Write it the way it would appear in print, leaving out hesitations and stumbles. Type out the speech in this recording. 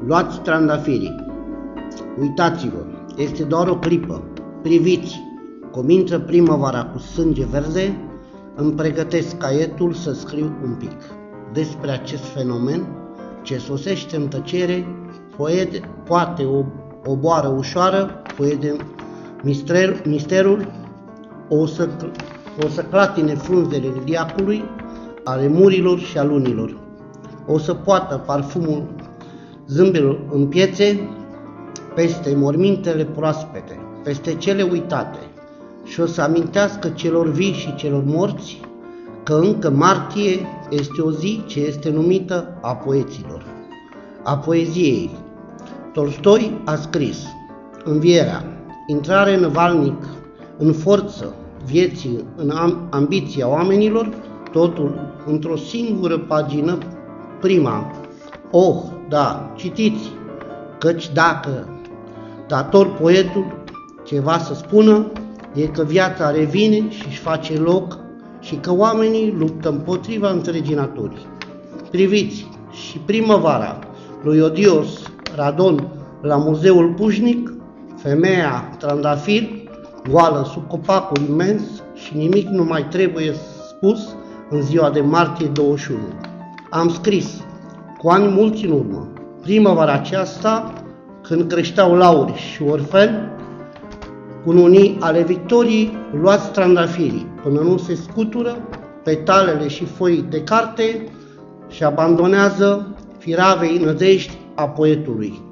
Luați trandafirii. Uitați-vă, este doar o clipă. Priviți, cum intră primăvara cu sânge verde, îmi pregătesc caietul să scriu un pic despre acest fenomen ce sosește în tăcere, poate o boară ușoară, de misterul, o să clatine frunzele liliacului, ale murilor și a lunilor, o să poată parfumul zâmbelor în piețe, peste mormintele proaspete, peste cele uitate, și o să amintească celor vii și celor morți că încă martie este o zi ce este numită a poeților, a poeziei. Tolstoi a scris Învierea, intrare în valnic, în forță vieții, în ambiția oamenilor, totul într-o singură pagină, prima. Oh, da, citiți, căci dacă dator poetul ceva să spună, e că viața revine și își face loc și că oamenii luptă împotriva întregii naturi. Priviți, și primăvara lui Odios Radon la Muzeul Pușnic, femeia trandafir, goală sub copacul imens și nimic nu mai trebuie spus în ziua de martie 21. Am scris, cu ani mulți în urmă, primăvara aceasta, când creșteau lauri și orfeni, cununii ale victoriei, luați trandafirii, până nu se scutură petalele și foi de carte și abandonează firavei nădejdi a poetului.